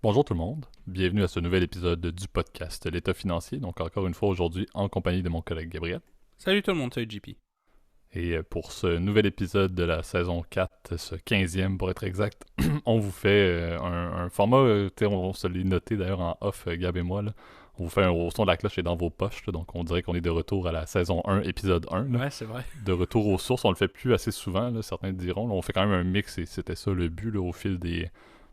Bonjour tout le monde, bienvenue à ce nouvel épisode du podcast L'État financier. Donc encore une fois aujourd'hui en compagnie de mon collègue Gabriel. Salut tout le monde, salut JP. Et pour ce nouvel épisode de la saison 4, ce 15e pour être exact, on vous fait un format, on se l'est noté d'ailleurs en off, Gab et moi, là. On vous fait un au son de la cloche et dans vos poches, là. Donc on dirait qu'on est de retour à la saison 1, épisode 1, là. Ouais, c'est vrai. De retour aux sources. On le fait plus assez souvent, là, certains diront. Là, on fait quand même un mix et c'était ça le but là, au fil des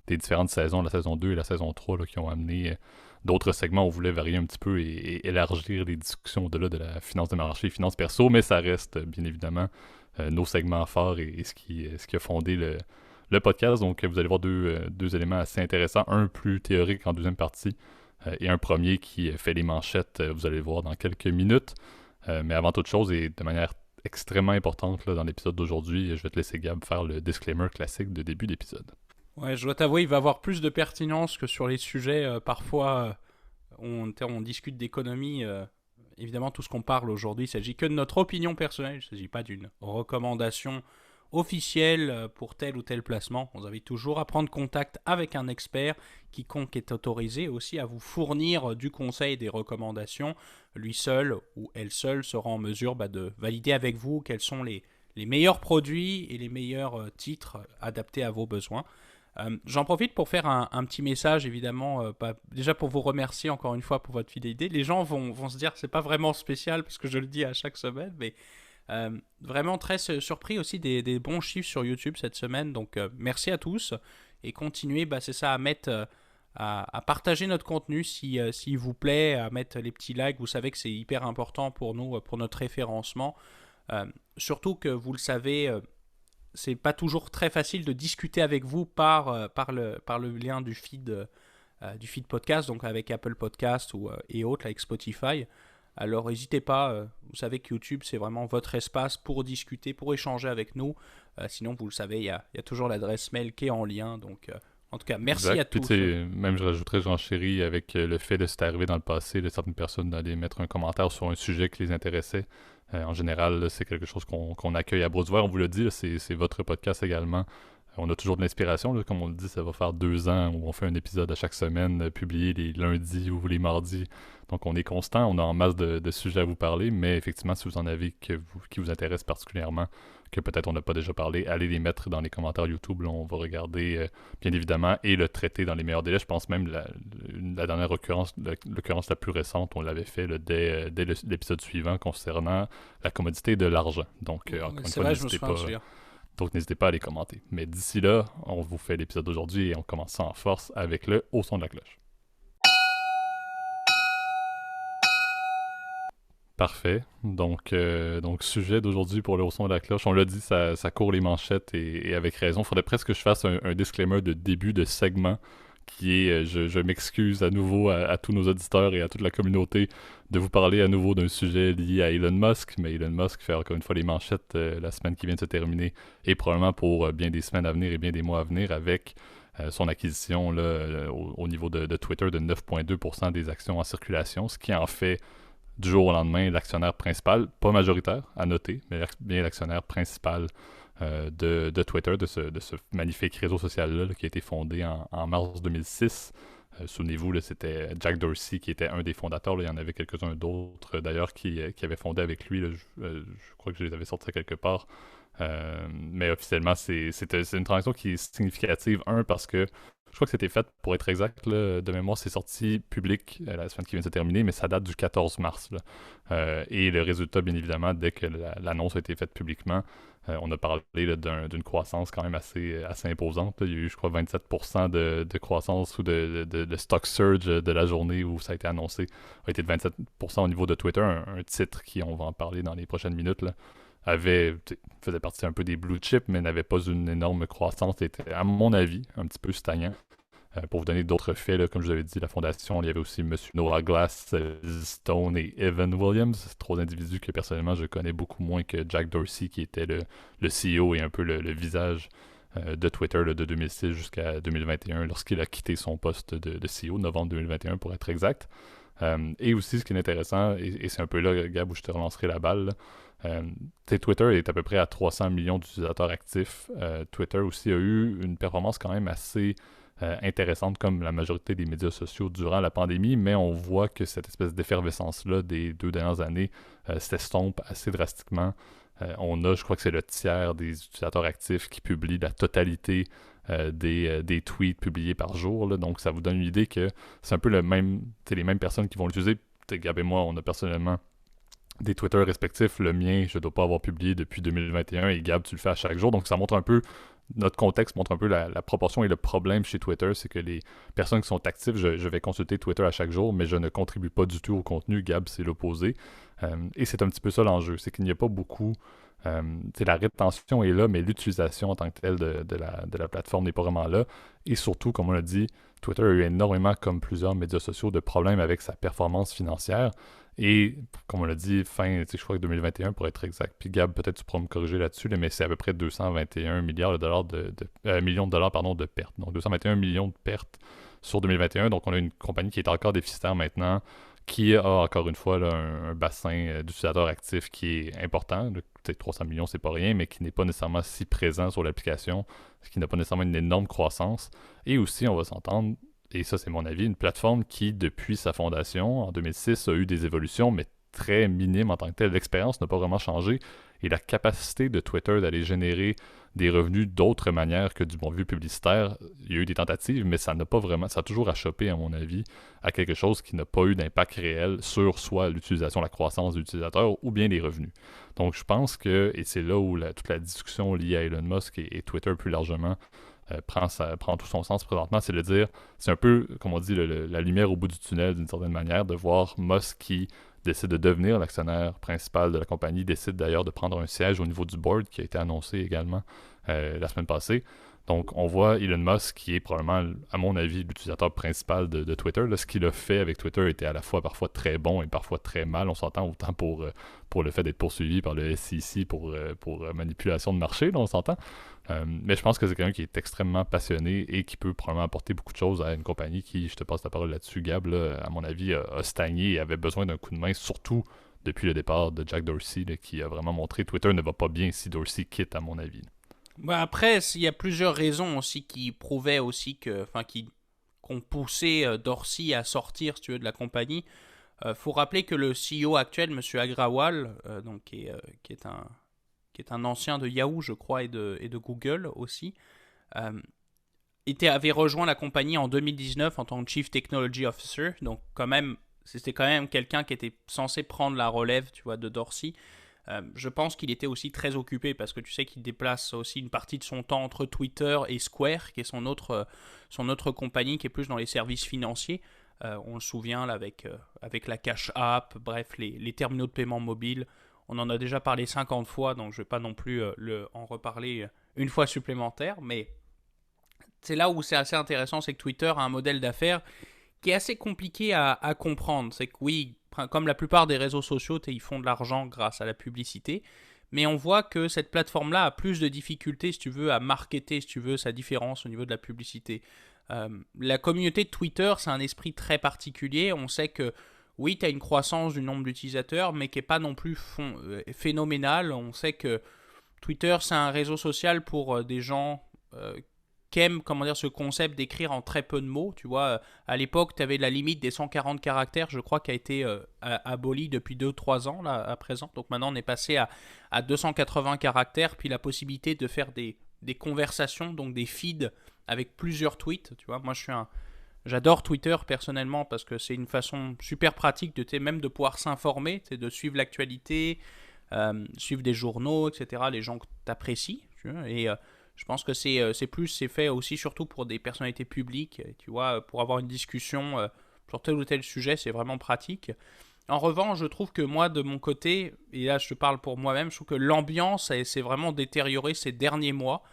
différentes saisons, la saison 2 et la saison 3, là, qui ont amené d'autres segments. On voulait varier un petit peu et élargir les discussions au-delà de la finance de marché et finance perso, mais ça reste bien évidemment nos segments forts et ce qui a fondé le podcast. Donc vous allez voir deux éléments assez intéressants. Un plus théorique en deuxième partie et un premier qui fait les manchettes, vous allez le voir dans quelques minutes. Mais avant toute chose et de manière extrêmement importante là, dans l'épisode d'aujourd'hui, je vais te laisser Gab faire le disclaimer classique de début d'épisode. Ouais, je dois t'avouer, il va avoir plus de pertinence que sur les sujets. Parfois, on discute d'économie. Évidemment, tout ce qu'on parle aujourd'hui, il s'agit que de notre opinion personnelle. Il ne s'agit pas d'une recommandation officielle pour tel ou tel placement. On vous invite toujours à prendre contact avec un expert. Quiconque est autorisé aussi à vous fournir du conseil et des recommandations. Lui seul ou elle seule sera en mesure de valider avec vous quels sont les meilleurs produits et les meilleurs titres adaptés à vos besoins. J'en profite pour faire un petit message, évidemment, déjà pour vous remercier encore une fois pour votre fidélité. Les gens vont se dire que c'est pas vraiment spécial parce que je le dis à chaque semaine, mais vraiment très surpris aussi des bons chiffres sur YouTube cette semaine. Donc merci à tous et continuez, c'est ça, à mettre, à partager notre contenu s'il vous plaît, à mettre les petits likes. Vous savez que c'est hyper important pour nous, pour notre référencement. Surtout que vous le savez, c'est pas toujours très facile de discuter avec vous par le lien du feed podcast, donc avec Apple Podcast et autres, avec Spotify. Alors n'hésitez pas, vous savez que YouTube c'est vraiment votre espace pour discuter, pour échanger avec nous. Sinon, vous le savez, il y a toujours l'adresse mail qui est en lien. Donc en tout cas, merci à Exact. Puis tu tous. sais, même je rajouterais, j'en chéris avec le fait de c'est arrivé dans le passé de certaines personnes d'aller mettre un commentaire sur un sujet qui les intéressait. En général, là, c'est quelque chose qu'on accueille à bras ouverts. On vous le dit, là, c'est votre podcast également. On a toujours de l'inspiration, là, comme on le dit, ça va faire 2 ans où on fait un épisode à chaque semaine, publié les lundis ou les mardis. Donc on est constant, on a en masse de sujets à vous parler, mais effectivement, si vous en avez qui vous intéressent particulièrement, que peut-être on n'a pas déjà parlé, allez les mettre dans les commentaires YouTube. Là, on va regarder bien évidemment et le traiter dans les meilleurs délais. Je pense même la dernière l'occurrence la plus récente, on l'avait fait là, dès l'épisode suivant concernant la commodité de l'argent. Donc encore une C'est fois, vrai, je me souviens de celui-là. n'hésitez pas à les commenter. Mais d'ici là, on vous fait l'épisode d'aujourd'hui et on commence ça en force avec le au son de la cloche. Parfait. Donc sujet d'aujourd'hui pour le haut son de la cloche. On l'a dit, ça court les manchettes et avec raison. Faudrait presque que je fasse un disclaimer de début de segment qui est, je m'excuse à nouveau à tous nos auditeurs et à toute la communauté de vous parler à nouveau d'un sujet lié à Elon Musk. Mais Elon Musk fait encore une fois les manchettes la semaine qui vient de se terminer et probablement pour bien des semaines à venir et bien des mois à venir avec son acquisition là, au niveau de Twitter de 9,2% des actions en circulation, ce qui en fait du jour au lendemain l'actionnaire principal, pas majoritaire à noter, mais bien l'actionnaire principal de Twitter, de ce magnifique réseau social-là qui a été fondé en mars 2006. Souvenez-vous, là, c'était Jack Dorsey qui était un des fondateurs. Là. Il y en avait quelques-uns d'autres d'ailleurs qui avaient fondé avec lui. Là. Je crois que je les avais sortis quelque part. Mais officiellement, c'est une transaction qui est significative. Un, parce que je crois que c'était fait, pour être exact, là, de mémoire, c'est sorti public la semaine qui vient de se terminer, mais ça date du 14 mars. Là. Et le résultat, bien évidemment, dès que l'annonce a été faite publiquement, on a parlé là, d'une croissance quand même assez imposante. Là. Il y a eu, je crois, 27% de croissance ou de stock surge de la journée où ça a été annoncé. A été de 27% au niveau de Twitter, un titre qui, on va en parler dans les prochaines minutes, là, faisait partie un peu des blue chips, mais n'avait pas une énorme croissance. Était, à mon avis, un petit peu stagnant. Pour vous donner d'autres faits, là, comme je vous avais dit, la fondation, il y avait aussi M. Noah Glass, Stone et Evan Williams, trois individus que personnellement je connais beaucoup moins que Jack Dorsey, qui était le CEO et un peu le visage de Twitter là, de 2006 jusqu'à 2021, lorsqu'il a quitté son poste de CEO, novembre 2021 pour être exact. Et aussi, ce qui est intéressant, et c'est un peu là, Gab, où je te relancerai la balle, là, Twitter est à peu près à 300 millions d'utilisateurs actifs. Twitter aussi a eu une performance quand même assez intéressante comme la majorité des médias sociaux durant la pandémie, mais on voit que cette espèce d'effervescence-là des 2 dernières années s'estompe assez drastiquement. On a, je crois que c'est le tiers des utilisateurs actifs qui publient la totalité des tweets publiés par jour, là. Donc ça vous donne une idée que c'est un peu le même, les mêmes personnes qui vont l'utiliser. Gab et moi, on a personnellement des Twitter respectifs. Le mien, je ne dois pas avoir publié depuis 2021 et Gab, tu le fais à chaque jour. Donc ça montre un peu, notre contexte montre un peu la proportion et le problème chez Twitter, c'est que les personnes qui sont actives, je vais consulter Twitter à chaque jour, mais je ne contribue pas du tout au contenu. Gab, c'est l'opposé. Et c'est un petit peu ça l'enjeu, c'est qu'il n'y a pas beaucoup... la rétention est là, mais l'utilisation en tant que telle de la plateforme n'est pas vraiment là. Et surtout, comme on l'a dit, Twitter a eu énormément, comme plusieurs médias sociaux, de problèmes avec sa performance financière. Et comme on l'a dit, je crois que 2021 pour être exact. Puis Gab, peut-être tu pourras me corriger là-dessus, là, mais c'est à peu près 221 milliards de dollars millions de dollars pardon, de pertes. Donc 221 millions de pertes sur 2021. Donc on a une compagnie qui est encore déficitaire maintenant, qui a encore une fois là, un bassin d'utilisateurs actifs qui est important. Peut-être 300 millions, c'est pas rien, mais qui n'est pas nécessairement si présent sur l'application, qui n'a pas nécessairement une énorme croissance. Et aussi, on va s'entendre, et ça c'est mon avis, une plateforme qui, depuis sa fondation en 2006, a eu des évolutions, mais très minimes en tant que telle. L'expérience n'a pas vraiment changé et la capacité de Twitter d'aller générer des revenus d'autres manières que du bon vieux publicitaire, il y a eu des tentatives, mais ça n'a pas vraiment, ça a toujours achoppé, à mon avis, à quelque chose qui n'a pas eu d'impact réel sur soit l'utilisation, la croissance de l'utilisateur ou bien les revenus. Donc je pense que, et c'est là où toute la discussion liée à Elon Musk et Twitter plus largement prend tout son sens présentement, c'est de dire, c'est un peu, comme on dit, la lumière au bout du tunnel d'une certaine manière, de voir Musk qui décide de devenir l'actionnaire principal de la compagnie, décide d'ailleurs de prendre un siège au niveau du board qui a été annoncé également la semaine passée. Donc on voit Elon Musk qui est probablement, à mon avis, l'utilisateur principal de Twitter. Là, ce qu'il a fait avec Twitter était à la fois parfois très bon et parfois très mal. On s'entend autant pour le fait d'être poursuivi par le SEC pour manipulation de marché, là, on s'entend. Mais je pense que c'est quelqu'un qui est extrêmement passionné et qui peut probablement apporter beaucoup de choses à une compagnie qui, je te passe la parole là-dessus, Gab, là, à mon avis, a stagné et avait besoin d'un coup de main, surtout depuis le départ de Jack Dorsey, là, qui a vraiment montré que Twitter ne va pas bien si Dorsey quitte, à mon avis. Bah après, il y a plusieurs raisons aussi qui prouvaient aussi qu'on poussait Dorsey à sortir, si tu veux, de la compagnie. Faut rappeler que le CEO actuel, Monsieur Agrawal, donc qui est un ancien de Yahoo, je crois, et de Google aussi, euh, avait rejoint la compagnie en 2019 en tant que Chief Technology Officer. Donc c'était quand même quelqu'un qui était censé prendre la relève, tu vois, de Dorsey. Je pense qu'il était aussi très occupé parce que tu sais qu'il déplace aussi une partie de son temps entre Twitter et Square, qui est son autre compagnie qui est plus dans les services financiers. On le souvient là, avec la Cash App, bref, les terminaux de paiement mobile. On en a déjà parlé 50 fois, donc je ne vais pas non plus en reparler une fois supplémentaire. Mais c'est là où c'est assez intéressant, c'est que Twitter a un modèle d'affaires qui est assez compliqué à comprendre. C'est que oui, comme la plupart des réseaux sociaux, ils font de l'argent grâce à la publicité, mais on voit que cette plateforme-là a plus de difficultés, si tu veux, à marketer, si tu veux, sa différence au niveau de la publicité. La communauté de Twitter, c'est un esprit très particulier. On sait que oui, tu as une croissance du nombre d'utilisateurs, mais qui n'est pas non plus phénoménale. On sait que Twitter, c'est un réseau social pour des gens qui aiment, comment dire, ce concept d'écrire en très peu de mots. Tu vois, à l'époque, tu avais la limite des 140 caractères, je crois, qui a été abolie depuis 2-3 ans, là, à présent. Donc maintenant, on est passé à 280 caractères, puis la possibilité de faire des conversations, donc des feeds avec plusieurs tweets. Tu vois, moi, j'adore Twitter personnellement parce que c'est une façon super pratique même de pouvoir s'informer, de suivre l'actualité, suivre des journaux, etc., les gens que tu apprécies. Tu vois, et je pense que c'est fait aussi surtout pour des personnalités publiques, tu vois, pour avoir une discussion sur tel ou tel sujet, c'est vraiment pratique. En revanche, je trouve que moi, de mon côté, et là je te parle pour moi-même, je trouve que l'ambiance s'est vraiment détériorée ces derniers mois.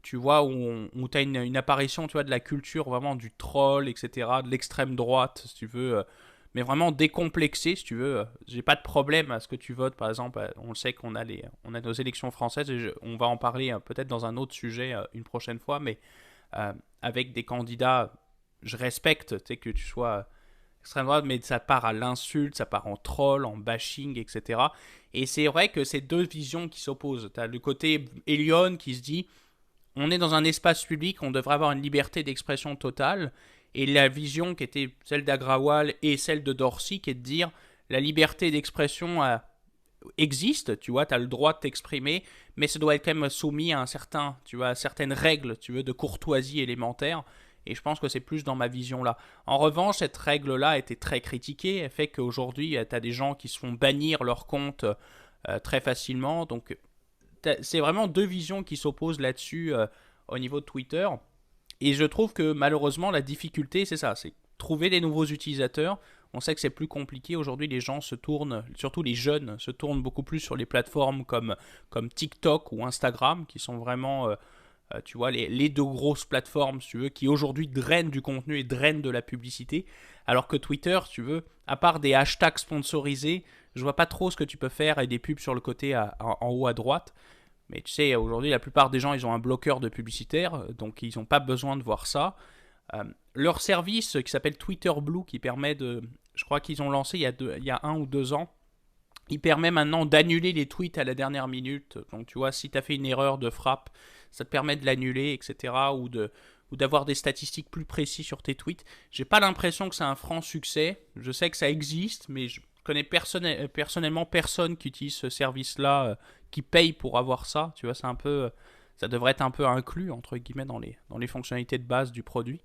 Tu vois, où tu as une apparition, tu vois, de la culture vraiment du troll, etc., de l'extrême droite, si tu veux, mais vraiment décomplexé, si tu veux. J'ai pas de problème à ce que tu votes, par exemple. On le sait qu'on a nos élections françaises, et on va en parler peut-être dans un autre sujet une prochaine fois, mais avec des candidats, je respecte, tu sais, que tu sois extrême droite, mais ça part à l'insulte, ça part en troll, en bashing, etc. Et c'est vrai que c'est deux visions qui s'opposent. Tu as le côté Elion qui se dit on est dans un espace public, on devrait avoir une liberté d'expression totale. Et la vision qui était celle d'Agrawal et celle de Dorsey, qui est de dire la liberté d'expression existe, tu vois, tu as le droit de t'exprimer, mais ça doit être quand même soumis à à certaines règles, tu veux, de courtoisie élémentaire. Et je pense que c'est plus dans ma vision là. En revanche, cette règle-là a été très critiquée. Elle fait qu'aujourd'hui, tu as des gens qui se font bannir leur compte très facilement. Donc, c'est vraiment deux visions qui s'opposent là-dessus au niveau de Twitter. Et je trouve que malheureusement, la difficulté, c'est ça, c'est trouver des nouveaux utilisateurs. On sait que c'est plus compliqué. Aujourd'hui, les gens se tournent, surtout les jeunes, se tournent beaucoup plus sur les plateformes comme TikTok ou Instagram, qui sont vraiment, tu vois, les deux grosses plateformes, si tu veux, qui aujourd'hui drainent du contenu et drainent de la publicité. Alors que Twitter, si tu veux, à part des hashtags sponsorisés, je vois pas trop ce que tu peux faire et des pubs sur le côté en haut à droite. Mais tu sais, aujourd'hui, la plupart des gens, ils ont un bloqueur de publicitaire, donc ils n'ont pas besoin de voir ça. Leur service qui s'appelle Twitter Blue, qui permet de... Je crois qu'ils ont lancé il y a 1 ou 2 ans. Il permet maintenant d'annuler les tweets à la dernière minute. Donc tu vois, si tu as fait une erreur de frappe, ça te permet de l'annuler, etc. Ou d'avoir des statistiques plus précises sur tes tweets. J'ai pas l'impression que c'est un franc succès. Je sais que ça existe, mais je connais personnellement personne qui utilise ce service-là, qui paye pour avoir ça. Tu vois, c'est un peu... Ça devrait être un peu inclus, entre guillemets, dans les fonctionnalités de base du produit.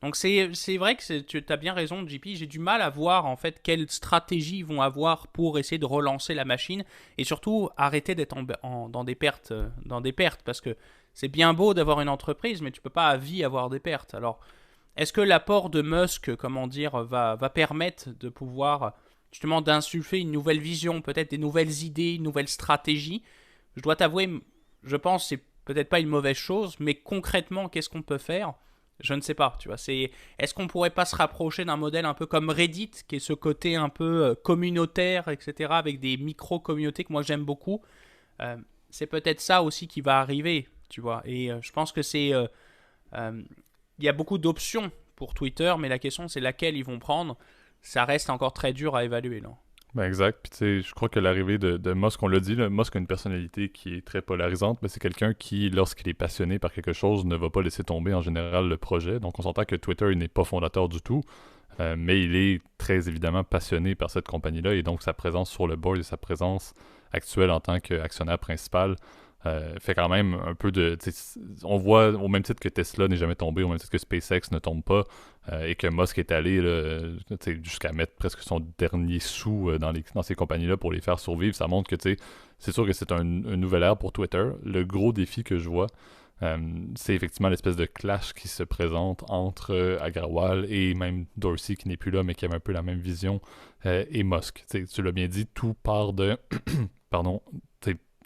Donc c'est vrai que tu as bien raison, JP. J'ai du mal à voir en fait quelle stratégie ils vont avoir pour essayer de relancer la machine et surtout arrêter d'être dans des pertes, parce que c'est bien beau d'avoir une entreprise, mais tu peux pas à vie avoir des pertes. Alors est-ce que l'apport de Musk, comment dire, va permettre de pouvoir justement d'insuffler une nouvelle vision, peut-être des nouvelles idées, une nouvelle stratégie? Je dois t'avouer, je pense que c'est peut-être pas une mauvaise chose, mais concrètement, qu'est-ce qu'on peut faire? Je ne sais pas, tu vois. Est-ce qu'on pourrait pas se rapprocher d'un modèle un peu comme Reddit, qui est ce côté un peu communautaire, etc., avec des micro-communautés que moi j'aime beaucoup. C'est peut-être ça aussi qui va arriver, tu vois. Et je pense que il y a beaucoup d'options pour Twitter, mais la question c'est laquelle ils vont prendre. Ça reste encore très dur à évaluer, là. Ben exact. Puis tu sais, je crois que l'arrivée de Musk, on l'a dit, là, Musk a une personnalité qui est très polarisante, mais c'est quelqu'un qui, lorsqu'il est passionné par quelque chose, ne va pas laisser tomber en général le projet. Donc on s'entend que Twitter, il n'est pas fondateur du tout, mais il est très évidemment passionné par cette compagnie-là, et donc sa présence sur le board et sa présence actuelle en tant qu'actionnaire principal fait quand même un peu de... On voit, au même titre que Tesla n'est jamais tombé, au même titre que SpaceX ne tombe pas, et que Musk est allé là, jusqu'à mettre presque son dernier sou dans ces compagnies-là pour les faire survivre, ça montre que c'est sûr que c'est un nouvel ère pour Twitter. Le gros défi que je vois, c'est effectivement l'espèce de clash qui se présente entre Agrawal et même Dorsey qui n'est plus là mais qui avait un peu la même vision, et Musk. Tu l'as bien dit, tout part de... Pardon,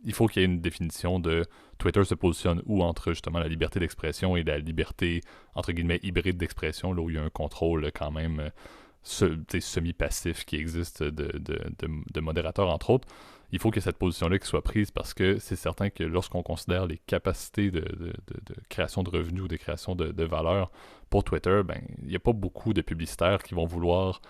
il faut qu'il y ait une définition de Twitter se positionne où entre justement la liberté d'expression et la liberté entre guillemets hybride d'expression, là où il y a un contrôle quand même semi-passif qui existe de modérateurs entre autres. Il faut que cette position-là qui soit prise parce que c'est certain que lorsqu'on considère les capacités de création de revenus ou de création de valeur pour Twitter, ben il n'y a pas beaucoup de publicitaires qui vont vouloir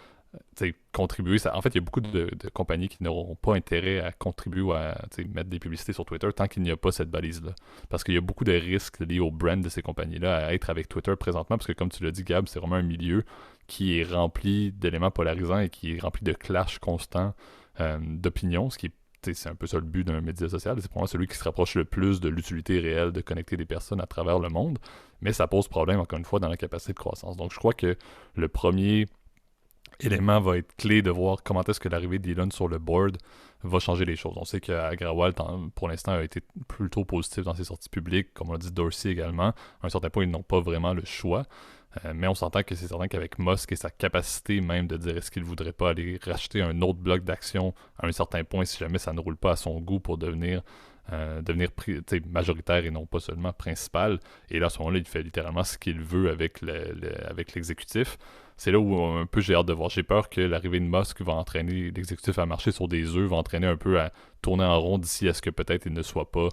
contribuer. En fait, il y a beaucoup de compagnies qui n'auront pas intérêt à contribuer ou à mettre des publicités sur Twitter tant qu'il n'y a pas cette balise-là. Parce qu'il y a beaucoup de risques liés au brand de ces compagnies-là à être avec Twitter présentement, parce que comme tu l'as dit, Gab, c'est vraiment un milieu qui est rempli d'éléments polarisants et qui est rempli de clashs constants d'opinions, ce qui est c'est un peu ça le but d'un média social. C'est pour moi celui qui se rapproche le plus de l'utilité réelle de connecter des personnes à travers le monde. Mais ça pose problème, encore une fois, dans la capacité de croissance. Donc, je crois que le premier élément va être clé de voir comment est-ce que l'arrivée d'Elon sur le board va changer les choses. On sait qu'Agrawal, pour l'instant, a été plutôt positif dans ses sorties publiques, comme on l'a dit Dorsey également. À un certain point, ils n'ont pas vraiment le choix. Mais on s'entend que c'est certain qu'avec Musk et sa capacité même de dire est-ce qu'il ne voudrait pas aller racheter un autre bloc d'action à un certain point si jamais ça ne roule pas à son goût pour devenir majoritaire et non pas seulement principal. Et là, à ce moment-là, il fait littéralement ce qu'il veut avec l'exécutif. C'est là où un peu j'ai hâte de voir. J'ai peur que l'arrivée de Musk va entraîner l'exécutif à marcher sur des œufs, va entraîner un peu à tourner en rond d'ici à ce que peut-être il ne soit pas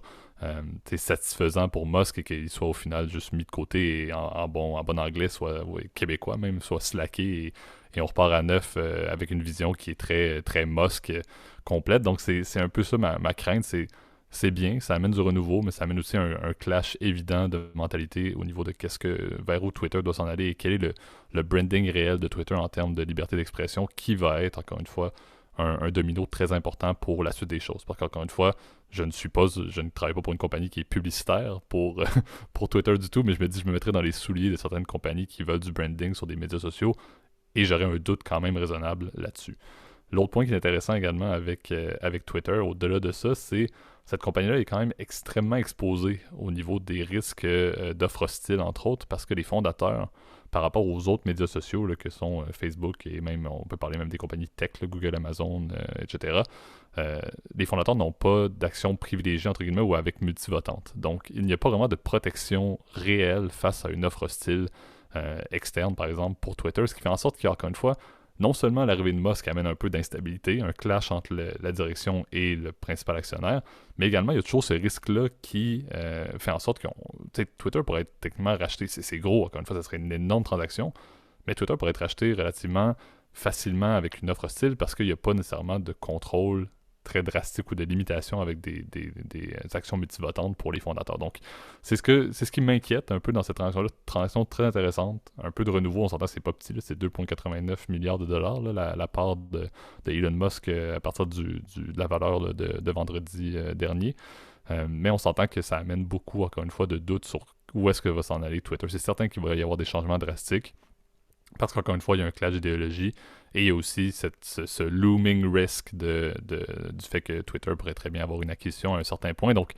satisfaisant pour Musk et qu'il soit au final juste mis de côté et en bon anglais, soit québécois même, soit slacké et on repart à neuf avec une vision qui est très, très Musk complète. Donc c'est un peu ça ma crainte, c'est c'est bien, ça amène du renouveau, mais ça amène aussi un clash évident de mentalité au niveau de vers où Twitter doit s'en aller et quel est le branding réel de Twitter en termes de liberté d'expression qui va être, encore une fois, un domino très important pour la suite des choses. Parce qu'encore une fois, je ne travaille pas pour une compagnie qui est publicitaire pour, pour Twitter du tout, mais je me dis, je me mettrais dans les souliers de certaines compagnies qui veulent du branding sur des médias sociaux et j'aurais un doute quand même raisonnable là-dessus. L'autre point qui est intéressant également avec Twitter, au-delà de ça, c'est cette compagnie-là est quand même extrêmement exposée au niveau des risques d'offres hostiles, entre autres, parce que les fondateurs, par rapport aux autres médias sociaux là, que sont Facebook et même, on peut parler même des compagnies tech, là, Google, Amazon, etc., les fondateurs n'ont pas d'action privilégiée, entre guillemets, ou avec multivotante. Donc, il n'y a pas vraiment de protection réelle face à une offre hostile externe, par exemple, pour Twitter, ce qui fait en sorte qu'il y a, encore une fois, non seulement l'arrivée de Musk amène un peu d'instabilité, un clash entre la direction et le principal actionnaire, mais également il y a toujours ce risque-là qui fait en sorte que Twitter pourrait être techniquement racheté. C'est gros, encore une fois, ça serait une énorme transaction, mais Twitter pourrait être racheté relativement facilement avec une offre hostile parce qu'il n'y a pas nécessairement de contrôle très drastique ou de limitation avec des actions multivotantes pour les fondateurs. Donc, c'est ce qui m'inquiète un peu dans cette transaction-là. Transaction très intéressante. Un peu de renouveau, on s'entend, c'est pas petit, là, c'est 2,89 milliards de dollars, là, la part de Elon Musk à partir de la valeur là, de vendredi dernier. Mais on s'entend que ça amène beaucoup, encore une fois, de doutes sur où est-ce que va s'en aller Twitter. C'est certain qu'il va y avoir des changements drastiques. Parce qu'encore une fois, il y a un clash d'idéologie et il y a aussi ce looming risk du fait que Twitter pourrait très bien avoir une acquisition à un certain point. Donc,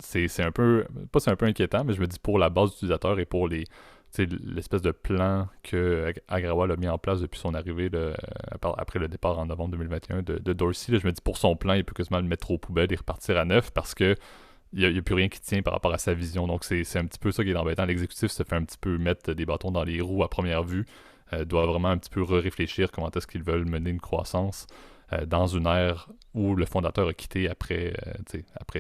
c'est un peu, pas c'est un peu inquiétant, mais je me dis pour la base d'utilisateurs et pour l'espèce de plan que Agrawal a mis en place depuis son arrivée après le départ en novembre 2021 de Dorsey, là, je me dis pour son plan, il peut quasiment le mettre aux poubelles et repartir à neuf parce que il n'y a plus rien qui tient par rapport à sa vision. Donc, c'est un petit peu ça qui est embêtant. L'exécutif se fait un petit peu mettre des bâtons dans les roues à première vue. Doit vraiment un petit peu réfléchir comment est-ce qu'ils veulent mener une croissance dans une ère où le fondateur a quitté après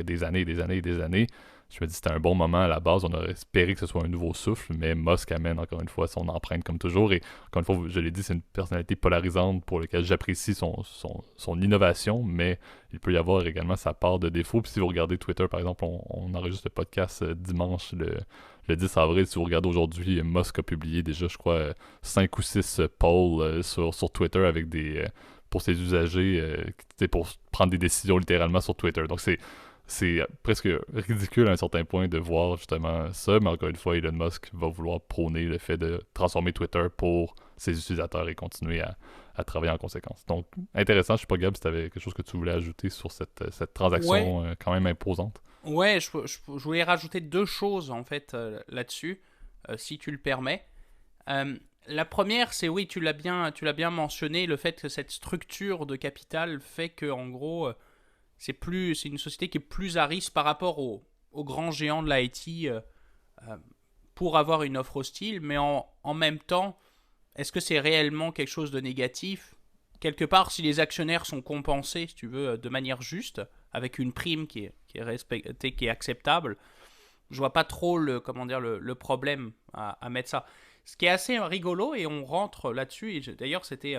des années et des années et des années. Je me dis que c'était un bon moment à la base. On aurait espéré que ce soit un nouveau souffle, mais Musk amène encore une fois son empreinte comme toujours. Et encore une fois, je l'ai dit, c'est une personnalité polarisante pour laquelle j'apprécie son innovation, mais il peut y avoir également sa part de défaut. Puis si vous regardez Twitter, par exemple, on enregistre le podcast dimanche le 10 avril. Si vous regardez aujourd'hui, Musk a publié déjà, je crois, 5 ou 6 polls sur Twitter avec pour ses usagers, pour prendre des décisions littéralement sur Twitter. Donc c'est presque ridicule à un certain point de voir justement ça, mais encore une fois, Elon Musk va vouloir prôner le fait de transformer Twitter pour ses utilisateurs et continuer à travailler en conséquence. Donc, intéressant. Je sais pas, Gab, si tu avais quelque chose que tu voulais ajouter sur cette transaction quand même imposante. Ouais, je voulais rajouter deux choses en fait là-dessus, si tu le permets. La première, c'est oui, tu l'as bien mentionné, le fait que cette structure de capital fait que en gros, c'est une société qui est plus à risque par rapport aux grands géants de l'IT pour avoir une offre hostile, mais en même temps, est-ce que c'est réellement quelque chose de négatif? Quelque part, si les actionnaires sont compensés, si tu veux, de manière juste, avec une prime qui est respectée, qui est acceptable, je vois pas trop le problème à mettre ça. Ce qui est assez rigolo, et on rentre là-dessus, et d'ailleurs c'était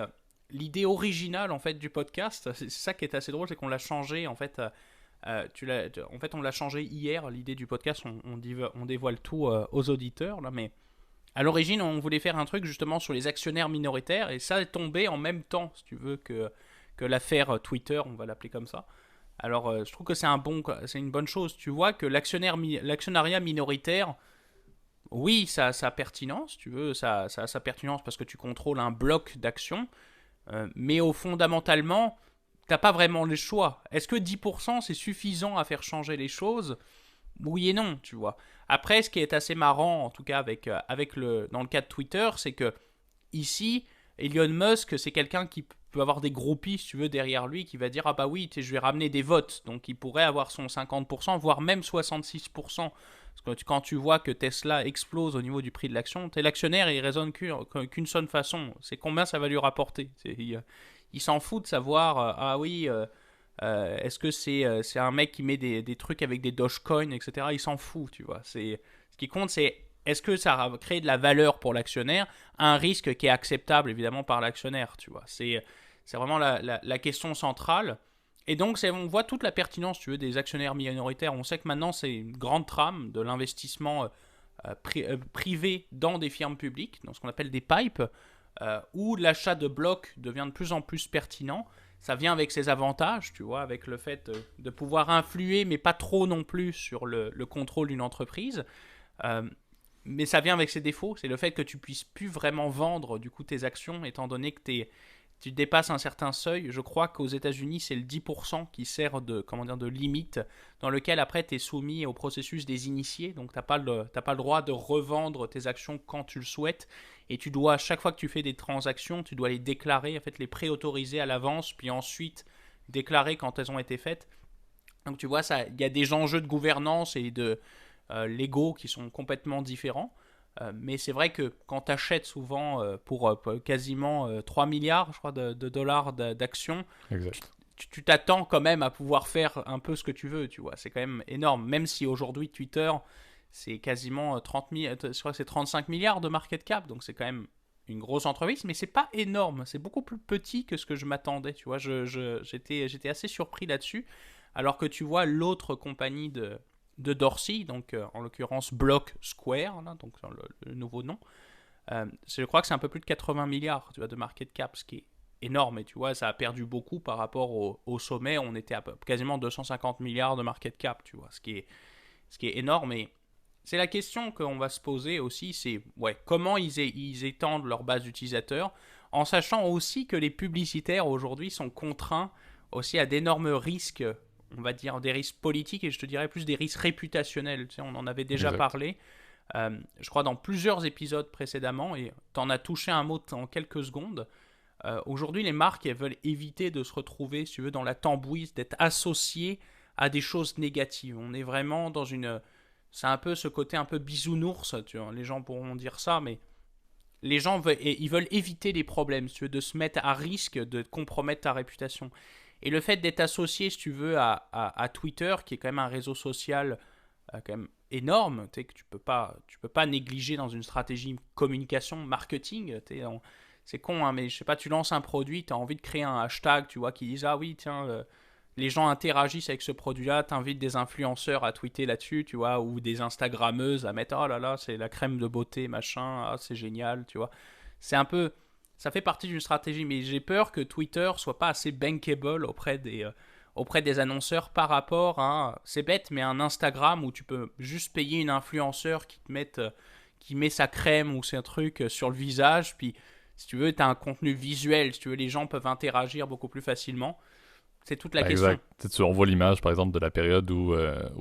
l'idée originale en fait du podcast, c'est ça qui est assez drôle, c'est qu'on l'a changé en fait. En fait, on l'a changé hier, l'idée du podcast, on dévoile tout aux auditeurs, là, mais à l'origine, on voulait faire un truc justement sur les actionnaires minoritaires, et ça est tombé en même temps, si tu veux, que l'affaire Twitter, on va l'appeler comme ça. Alors, je trouve que c'est une bonne chose. Tu vois que l'actionnariat minoritaire, oui, ça a sa pertinence, tu veux, ça a sa pertinence parce que tu contrôles un bloc d'actions, mais fondamentalement, t'as pas vraiment le choix. Est-ce que 10% c'est suffisant à faire changer les choses? Oui et non, tu vois. Après, ce qui est assez marrant, en tout cas dans le cas de Twitter, c'est que ici, Elon Musk, c'est quelqu'un qui peut avoir des groupies, si tu veux, derrière lui, qui va dire ah bah oui, je vais ramener des votes, donc il pourrait avoir son 50%, voire même 66%. Parce que quand tu vois que Tesla explose au niveau du prix de l'action, t'es l'actionnaire et il raisonne qu'une seule façon, c'est combien ça va lui rapporter. Il s'en fout de savoir ah oui. Est-ce que c'est un mec qui met des trucs avec des Dogecoin, etc. Il s'en fout, tu vois. Ce qui compte, c'est est-ce que ça va créer de la valeur pour l'actionnaire, un risque qui est acceptable évidemment par l'actionnaire, tu vois. C'est vraiment la question centrale. Et donc, on voit toute la pertinence, tu veux, des actionnaires minoritaires. On sait que maintenant, c'est une grande trame de l'investissement privé dans des firmes publiques, dans ce qu'on appelle des pipes, où l'achat de blocs devient de plus en plus pertinent. Ça vient avec ses avantages, tu vois, avec le fait de pouvoir influer, mais pas trop non plus, sur le contrôle d'une entreprise. Mais ça vient avec ses défauts. C'est le fait que tu puisses plus vraiment vendre du coup tes actions, étant donné que tu dépasses un certain seuil. Je crois qu'aux États-Unis, c'est le 10% qui sert de limite, dans lequel après tu es soumis au processus des initiés. Donc tu n'as pas le droit de revendre tes actions quand tu le souhaites. Et tu dois, chaque fois que tu fais des transactions, tu dois les déclarer, en fait les préautoriser à l'avance, puis ensuite déclarer quand elles ont été faites. Donc tu vois, il y a des enjeux de gouvernance et de légaux qui sont complètement différents. Mais c'est vrai que quand tu achètes souvent pour quasiment 3 milliards, je crois, de dollars d'actions, Exact. tu t'attends quand même à pouvoir faire un peu ce que tu veux, tu vois. C'est quand même énorme. Même si aujourd'hui, Twitter, c'est quasiment 30 000, je crois que c'est 35 milliards de market cap, donc c'est quand même une grosse entreprise, mais c'est pas énorme. C'est beaucoup plus petit que ce que je m'attendais, tu vois. J'étais assez surpris là-dessus. Alors que tu vois l'autre compagnie de Dorsey, donc en l'occurrence Block Square, là, donc le nouveau nom, je crois que c'est un peu plus de 80 milliards, tu vois, de market cap, ce qui est énorme. Et tu vois, ça a perdu beaucoup par rapport au sommet. On était à quasiment 250 milliards de market cap, tu vois, ce qui est énorme. Et c'est la question qu'on va se poser aussi, c'est comment ils étendent leur base d'utilisateurs, en sachant aussi que les publicitaires aujourd'hui sont contraints aussi à d'énormes risques, on va dire des risques politiques, et je te dirais plus des risques réputationnels. Tu sais, on en avait déjà Exact. parlé, je crois dans plusieurs épisodes précédemment, et tu en as touché un mot en quelques secondes. Aujourd'hui, les marques, elles veulent éviter de se retrouver, si tu veux, dans la tambouille, d'être associées à des choses négatives. On est vraiment dans c'est un peu ce côté un peu bisounours, tu vois. Les gens pourront dire ça, mais les gens ils veulent éviter les problèmes, si tu veux, de se mettre à risque de compromettre ta réputation. Et le fait d'être associé, si tu veux, à Twitter, qui est quand même un réseau social quand même énorme, que tu peux pas négliger dans une stratégie communication, marketing. C'est con, hein, mais je sais pas, tu lances un produit, tu as envie de créer un hashtag, tu vois, qui dise ah oui, tiens, les gens interagissent avec ce produit-là, t'invites des influenceurs à tweeter là-dessus, tu vois, ou des Instagrammeuses à mettre oh là là, c'est la crème de beauté, machin, ah c'est génial, tu vois. C'est un peu, ça fait partie d'une stratégie, mais j'ai peur que Twitter soit pas assez bankable auprès des annonceurs par rapport à, c'est bête, mais un Instagram où tu peux juste payer une influenceur qui met sa crème ou ses trucs sur le visage, puis si tu veux, tu as un contenu visuel, si tu veux, les gens peuvent interagir beaucoup plus facilement. C'est toute la Ben, question. exact. On voit l'image, par exemple, de la période où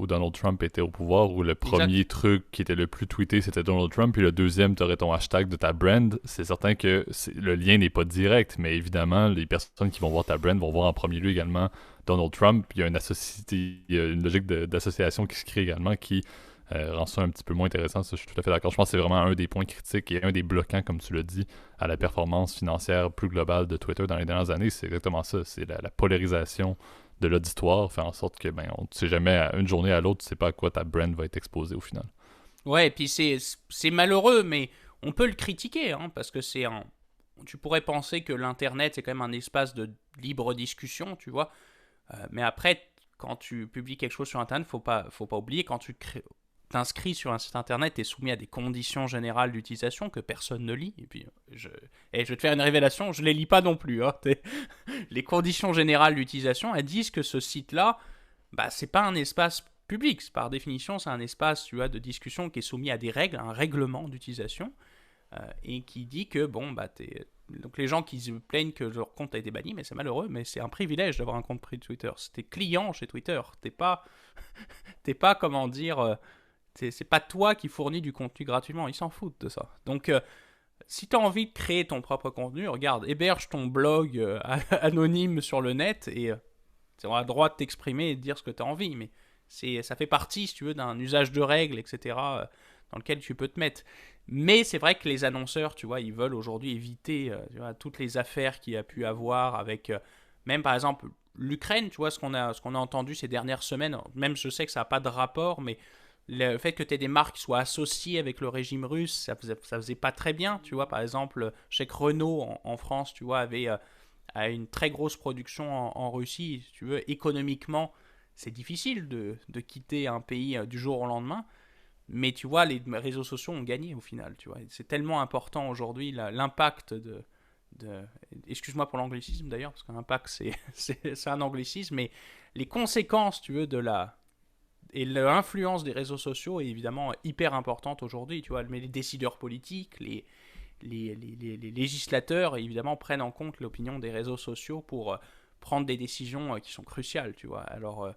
Donald Trump était au pouvoir, où le premier Exact. truc qui était le plus tweeté, c'était Donald Trump, puis le deuxième, tu aurais ton hashtag de ta brand. C'est certain que le lien n'est pas direct, mais évidemment, les personnes qui vont voir ta brand vont voir en premier lieu également Donald Trump. Puis il y a une logique d'association qui se crée également qui rend ça un petit peu moins intéressant. Ça, je suis tout à fait d'accord. Je pense que c'est vraiment un des points critiques et un des bloquants, comme tu l'as dit, à la performance financière plus globale de Twitter dans les dernières années. C'est exactement ça. C'est la polarisation de l'auditoire fait en sorte que on ne sait jamais, à une journée à l'autre, tu sais pas à quoi ta brand va être exposée au final. Ouais, et puis c'est malheureux, mais on peut le critiquer, hein, parce que tu pourrais penser que l'Internet, c'est quand même un espace de libre discussion, tu vois. Mais après, quand tu publies quelque chose sur Internet, faut pas oublier, quand tu t'inscris sur un site Internet, tu es soumis à des conditions générales d'utilisation que personne ne lit. Et puis, je vais te faire une révélation, je les lis pas non plus. Hein. Les conditions générales d'utilisation, elles disent que ce site-là, bah, c'est pas un espace public. Par définition, c'est un espace, tu vois, de discussion qui est soumis à des règles, un règlement d'utilisation, et qui dit que, bon, bah, donc les gens qui se plaignent que leur compte a été banni, mais c'est malheureux, mais c'est un privilège d'avoir un compte pris de Twitter. Si t'es client chez Twitter, t'es pas comment dire, c'est pas toi qui fournis du contenu gratuitement, ils s'en foutent de ça. Donc, si tu as envie de créer ton propre contenu, regarde, héberge ton blog anonyme sur le net et tu auras le droit de t'exprimer et de dire ce que tu as envie. Mais ça fait partie, si tu veux, d'un usage de règles, etc., dans lequel tu peux te mettre. Mais c'est vrai que les annonceurs, tu vois, ils veulent aujourd'hui éviter tu vois, toutes les affaires qu'il y a pu avoir avec, même par exemple, l'Ukraine, tu vois, ce qu'on a entendu ces dernières semaines, même je sais que ça n'a pas de rapport, mais le fait que tu aies des marques qui soient associées avec le régime russe, ça faisait pas très bien, tu vois. Par exemple, je sais que Renault en France, tu vois, a une très grosse production en Russie. Si tu veux, économiquement, c'est difficile de quitter un pays du jour au lendemain. Mais tu vois, les réseaux sociaux ont gagné au final. Tu vois. C'est tellement important aujourd'hui, l'impact de... Excuse-moi pour l'anglicisme d'ailleurs, parce qu'un impact, c'est un anglicisme, mais les conséquences, tu veux, et l'influence des réseaux sociaux est évidemment hyper importante aujourd'hui. Tu vois, mais les décideurs politiques, les législateurs, évidemment, prennent en compte l'opinion des réseaux sociaux pour prendre des décisions qui sont cruciales. Tu vois. Alors,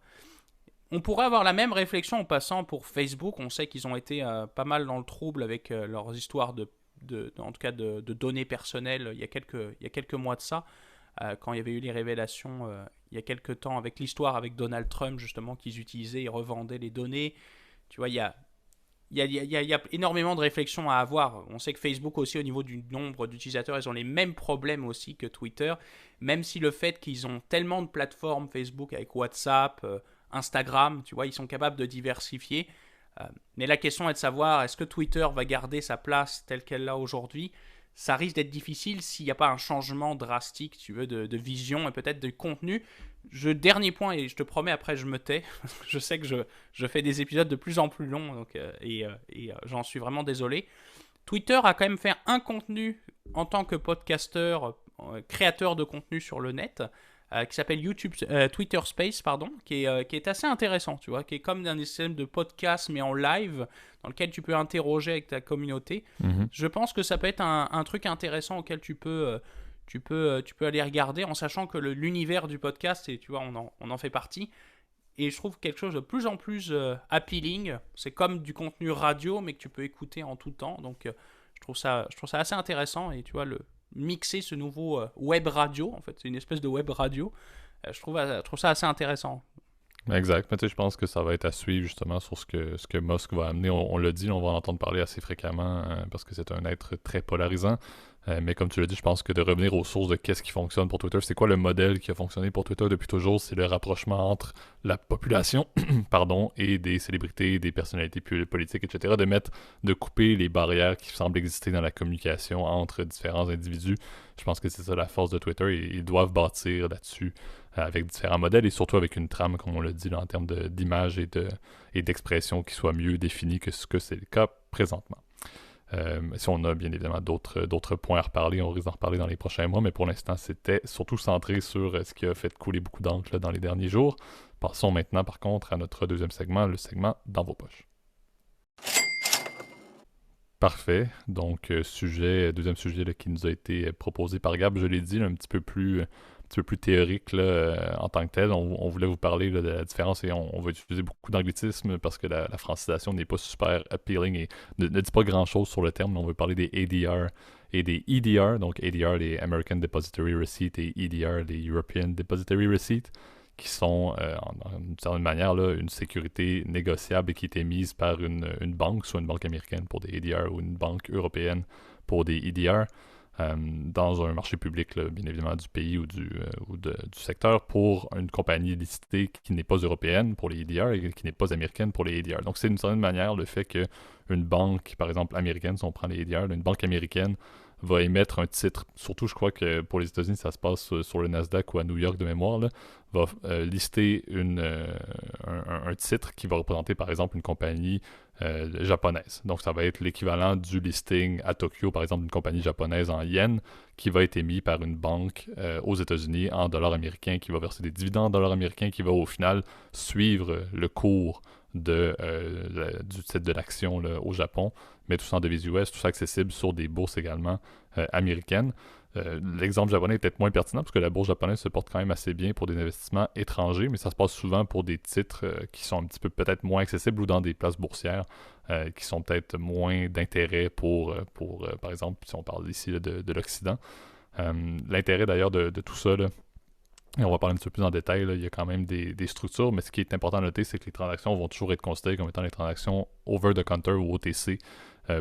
on pourrait avoir la même réflexion en passant pour Facebook. On sait qu'ils ont été pas mal dans le trouble avec leurs histoires en tout cas de données personnelles il y a quelques mois de ça, quand il y avait eu les révélations il y a quelques temps avec l'histoire avec Donald Trump, justement, qu'ils utilisaient et revendaient les données. Tu vois, il y a énormément de réflexions à avoir. On sait que Facebook aussi, au niveau du nombre d'utilisateurs, ils ont les mêmes problèmes aussi que Twitter, même si le fait qu'ils ont tellement de plateformes Facebook avec WhatsApp, Instagram, tu vois, ils sont capables de diversifier. Mais la question est de savoir, est-ce que Twitter va garder sa place telle qu'elle l'a aujourd'hui? Ça risque d'être difficile s'il n'y a pas un changement drastique, tu veux, de vision et peut-être de contenu. Dernier point, et je te promets, après je me tais. Je sais que je fais des épisodes de plus en plus longs, donc, j'en suis vraiment désolé. Twitter a quand même fait un contenu en tant que podcasteur, créateur de contenu sur le net, qui s'appelle Twitter Space, pardon, qui est assez intéressant, tu vois, qui est comme un système de podcast mais en live, dans lequel tu peux interroger avec ta communauté. Je pense que ça peut être un truc intéressant auquel tu peux aller regarder, en sachant que l'univers du podcast, et tu vois, on en fait partie. Et je trouve quelque chose de plus en plus appealing. C'est comme du contenu radio, mais que tu peux écouter en tout temps. Donc, je trouve ça assez intéressant. Et tu vois, mixer ce nouveau web radio, en fait, c'est une espèce de web radio. Je trouve ça assez intéressant. Exact. Mais tu sais, je pense que ça va être à suivre justement sur ce que Musk va amener. On l'a dit, on va en entendre parler assez fréquemment parce que c'est un être très polarisant. Mais comme tu l'as dit, je pense que de revenir aux sources de qu'est-ce qui fonctionne pour Twitter, c'est quoi le modèle qui a fonctionné pour Twitter depuis toujours, c'est le rapprochement entre la population pardon, et des célébrités, des personnalités politiques, etc. De couper les barrières qui semblent exister dans la communication entre différents individus. Je pense que c'est ça la force de Twitter et ils doivent bâtir là-dessus avec différents modèles et surtout avec une trame, comme on l'a dit, là, en termes d'image et d'expression qui soit mieux définie que ce que c'est le cas présentement. Si on a bien évidemment d'autres points à reparler, on risque d'en reparler dans les prochains mois, mais pour l'instant, c'était surtout centré sur ce qui a fait couler beaucoup d'encre dans les derniers jours. Passons maintenant, par contre, à notre deuxième segment, le segment Dans vos poches. Parfait. Donc, deuxième sujet là, qui nous a été proposé par Gab, je l'ai dit, là, un petit peu plus théorique là, en tant que tel. On voulait vous parler là, de la différence et on va utiliser beaucoup d'anglicisme parce que la francisation n'est pas super appealing et ne dit pas grand-chose sur le terme. On veut parler des ADR et des EDR. Donc ADR, les American Depository Receipt, et EDR, les European Depository Receipt, qui sont, d'une certaine manière, là, une sécurité négociable et qui est émise par une banque, soit une banque américaine pour des ADR ou une banque européenne pour des EDR. Dans un marché public, là, bien évidemment, du pays ou du secteur, pour une compagnie listée qui n'est pas européenne pour les EDR et qui n'est pas américaine pour les EDR. Donc, c'est d'une certaine manière le fait qu'une banque, par exemple américaine, si on prend les EDR, une banque américaine va émettre un titre, surtout je crois que pour les États-Unis, ça se passe sur le Nasdaq ou à New York de mémoire, là, va lister un titre qui va représenter par exemple une compagnie japonaise. Donc ça va être l'équivalent du listing à Tokyo, par exemple, d'une compagnie japonaise en yens, qui va être émis par une banque aux États-Unis en dollars américains, qui va verser des dividendes en dollars américains, qui va au final suivre le cours du titre de l'action là, au Japon, mais tout ça en devises US, tout ça accessible sur des bourses également américaines. L'exemple japonais est peut-être moins pertinent parce que la bourse japonaise se porte quand même assez bien pour des investissements étrangers, mais ça se passe souvent pour des titres qui sont un petit peu peut-être moins accessibles ou dans des places boursières qui sont peut-être moins d'intérêt pour par exemple, si on parle ici là, de l'Occident. L'intérêt d'ailleurs de tout ça, là, et on va parler un petit peu plus en détail, là, il y a quand même des structures, mais ce qui est important à noter, c'est que les transactions vont toujours être considérées comme étant des transactions over-the-counter ou OTC